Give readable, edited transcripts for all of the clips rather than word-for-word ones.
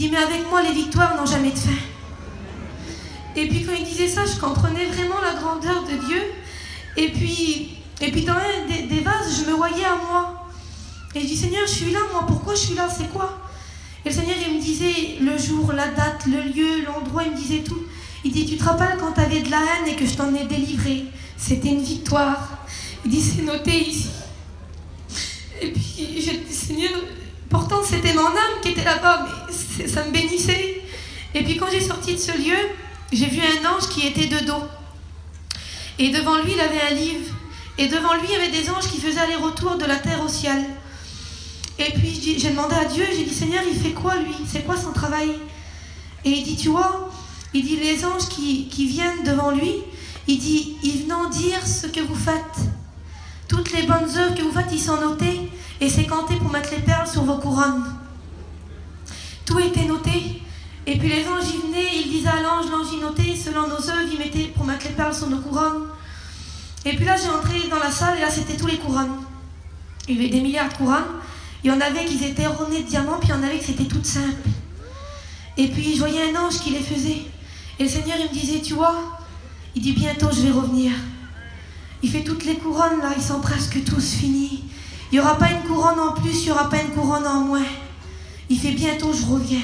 dit, mais avec moi, les victoires n'ont jamais de fin. Et puis quand il disait ça, je comprenais vraiment la grandeur de Dieu. Et puis dans un des vases, je me voyais à moi. Et je dis, Seigneur, je suis là, moi, pourquoi je suis là, c'est quoi? Et le Seigneur, il me disait le jour, la date, le lieu, l'endroit, il me disait tout. Il dit, tu te rappelles quand tu avais de la haine et que je t'en ai délivré? C'était une victoire. Il dit, c'est noté ici. Et puis j'ai dit, Seigneur, pourtant c'était mon âme qui était là-bas, mais ça me bénissait. Et puis quand j'ai sorti de ce lieu, j'ai vu un ange qui était de dos. Et devant lui, il avait un livre. Et devant lui, il y avait des anges qui faisaient aller-retour de la terre au ciel. Et puis j'ai demandé à Dieu, j'ai dit, Seigneur, il fait quoi lui? C'est quoi son travail? Et il dit, tu vois, il dit, les anges qui viennent devant lui, il dit, ils viennent dire ce que vous faites. Toutes les bonnes œuvres que vous faites, ils sont notés. Et c'est compté pour mettre les perles sur vos couronnes. Tout était noté. Et puis les anges, ils venaient, ils disaient à l'ange, il notait, selon nos œuvres, ils mettaient pour mettre les perles sur nos couronnes. Et puis là, j'ai entré dans la salle, et là, c'était tous les couronnes. Il y avait des milliards de couronnes. Il y en avait qui étaient ornées de diamants, puis il y en avait qui étaient toutes simples. Et puis, je voyais un ange qui les faisait. Et le Seigneur, il me disait, tu vois, il dit, bientôt, je vais revenir. Il fait toutes les couronnes, là, ils sont presque tous finis. Il n'y aura pas une couronne en plus, il n'y aura pas une couronne en moins. Il fait, bientôt, je reviens.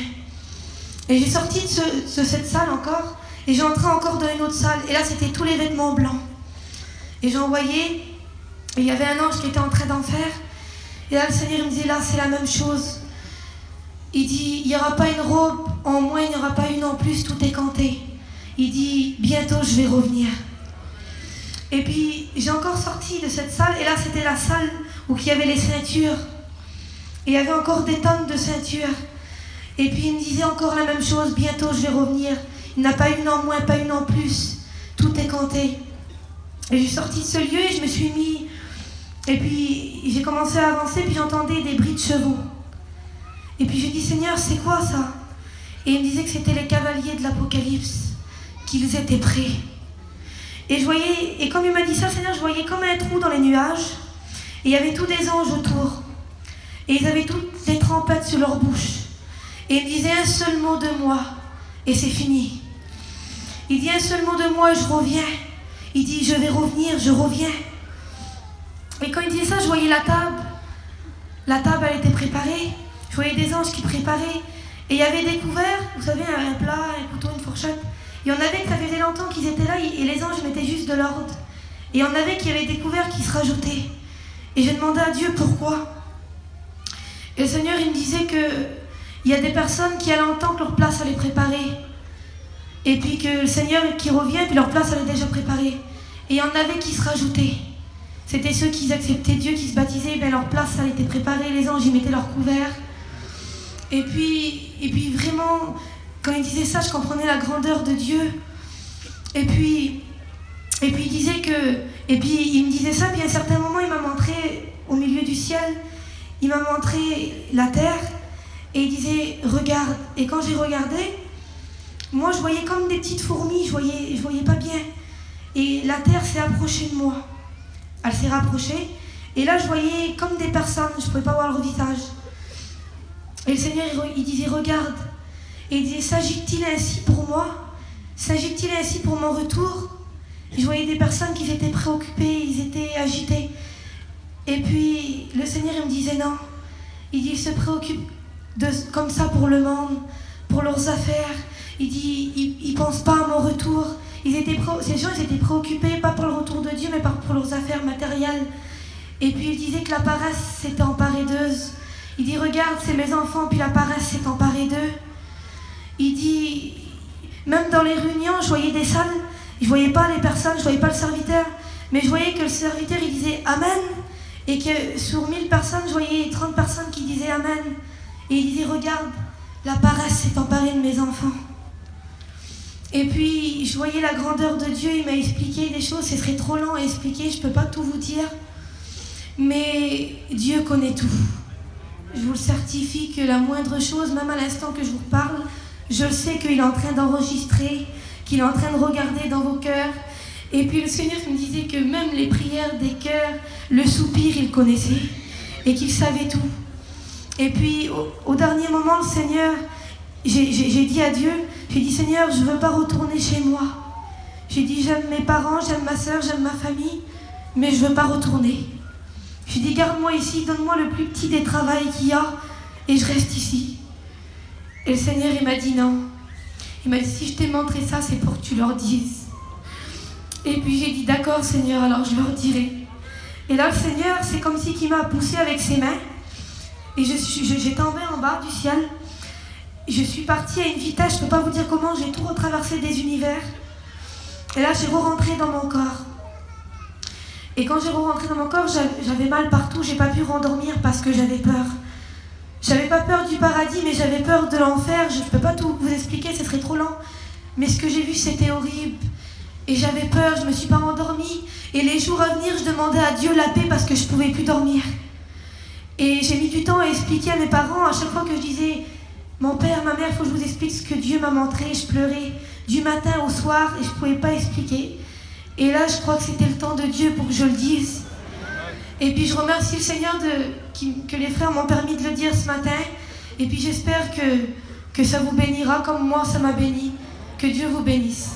Et j'ai sorti de cette salle encore, et j'ai entré encore dans une autre salle. Et là, c'était tous les vêtements blancs. Et j'en voyais, et il y avait un ange qui était en train d'en faire. Et là, le Seigneur me disait, là, c'est la même chose. Il dit, il n'y aura pas une robe en moins, il n'y aura pas une en plus, tout est compté. Il dit, bientôt, je vais revenir. Et puis, j'ai encore sorti de cette salle, et là, c'était la salle où il y avait les ceintures. Et il y avait encore des tonnes de ceintures. Et puis, il me disait encore la même chose, bientôt, je vais revenir. Il n'y en a pas une en moins, pas une en plus. Tout est compté. Et j'ai sorti de ce lieu, et je me suis mis... Et puis, j'ai commencé à avancer, puis j'entendais des bruits de chevaux. Et puis, j'ai dit, Seigneur, c'est quoi ça? Et il me disait que c'était les cavaliers de l'Apocalypse, qu'ils étaient prêts. Et je voyais, et comme il m'a dit ça, Seigneur, je voyais comme un trou dans les nuages. Et il y avait tous des anges autour. Et ils avaient toutes les trompettes sur leur bouche. Et il me disait un seul mot de moi, et c'est fini. Il dit un seul mot de moi, et je reviens. Il dit, je vais revenir, je reviens. Et quand il disait ça, je voyais la table. La table, elle était préparée. Je voyais des anges qui préparaient. Et il y avait des couverts, vous savez, un plat, un couteau, une fourchette. Il y en avait que ça faisait longtemps qu'ils étaient là, et les anges mettaient juste de l'ordre. Et il y en avait qui avaient des couverts qui se rajoutaient. Et j'ai demandé à Dieu pourquoi. Et le Seigneur, il me disait qu'il y a des personnes qui allaient entendre que leur place allait préparer. Et puis que le Seigneur qui revient, puis leur place allait déjà préparée. Et il y en avait qui se rajoutaient. C'était ceux qui acceptaient Dieu, qui se baptisaient, ben leur place, ça était préparée, les anges, ils mettaient leur couvert. Et puis vraiment, quand il disait ça, je comprenais la grandeur de Dieu. Et puis il disait que... Et puis il me disait ça, puis à un certain moment, il m'a montré, au milieu du ciel, il m'a montré la terre, et il disait, regarde. Et quand j'ai regardé, moi, je voyais comme des petites fourmis, je voyais pas bien. Et la terre s'est approchée de moi. Elle s'est rapprochée, et là je voyais comme des personnes, je ne pouvais pas voir leur visage. Et le Seigneur, il disait, regarde. Et il disait, s'agit-il ainsi pour moi? S'agit-il ainsi pour mon retour? Je voyais des personnes qui étaient préoccupées, ils étaient agités. Et puis le Seigneur, il me disait, non. Il dit, ils se préoccupent comme ça pour le monde, pour leurs affaires. Il dit, ils ne pensent pas à mon retour. Ces gens, ils étaient préoccupés, pas pour le retour de Dieu, mais pour leurs affaires matérielles. Et puis il disait que la paresse s'était emparée d'eux. Il dit, regarde, c'est mes enfants, puis la paresse s'est emparée d'eux. Il dit, même dans les réunions, je voyais des salles, je voyais pas les personnes, je voyais pas le serviteur, mais je voyais que le serviteur, il disait Amen, et que sur 1000 personnes, je voyais 30 personnes qui disaient Amen. Et il disait, regarde, la paresse s'est emparée de mes enfants. Et puis, je voyais la grandeur de Dieu, il m'a expliqué des choses, ce serait trop long à expliquer, je ne peux pas tout vous dire. Mais Dieu connaît tout. Je vous le certifie que la moindre chose, même à l'instant que je vous parle, je le sais qu'il est en train d'enregistrer, qu'il est en train de regarder dans vos cœurs. Et puis le Seigneur me disait que même les prières des cœurs, le soupir, il connaissait et qu'il savait tout. Et puis, au dernier moment, le Seigneur... j'ai dit à Dieu, j'ai dit Seigneur, je ne veux pas retourner chez moi. J'ai dit j'aime mes parents, j'aime ma soeur, j'aime ma famille, mais je ne veux pas retourner. J'ai dit garde-moi ici, donne-moi le plus petit des travails qu'il y a et je reste ici. Et le Seigneur il m'a dit non. Il m'a dit si je t'ai montré ça, c'est pour que tu leur dises. Et puis j'ai dit d'accord Seigneur, alors je leur dirai. Et là le Seigneur, c'est comme si il m'a poussé avec ses mains. Et j'ai tombé en bas du ciel. Je suis partie à une vitesse, je ne peux pas vous dire comment, j'ai tout retraversé des univers. Et là j'ai re-rentré dans mon corps. Et quand j'ai re-rentré dans mon corps, j'avais mal partout, j'ai pas pu rendormir parce que j'avais peur. J'avais pas peur du paradis, mais j'avais peur de l'enfer. Je ne peux pas tout vous expliquer, ce serait trop lent. Mais ce que j'ai vu, c'était horrible. Et j'avais peur, je ne me suis pas endormie. Et les jours à venir, je demandais à Dieu la paix parce que je ne pouvais plus dormir. Et j'ai mis du temps à expliquer à mes parents, à chaque fois que je disais « Mon père, ma mère, il faut que je vous explique ce que Dieu m'a montré », je pleurais du matin au soir et je ne pouvais pas expliquer. Et là, je crois que c'était le temps de Dieu pour que je le dise. Et puis je remercie le Seigneur que les frères m'ont permis de le dire ce matin. Et puis j'espère que ça vous bénira comme moi ça m'a béni. Que Dieu vous bénisse.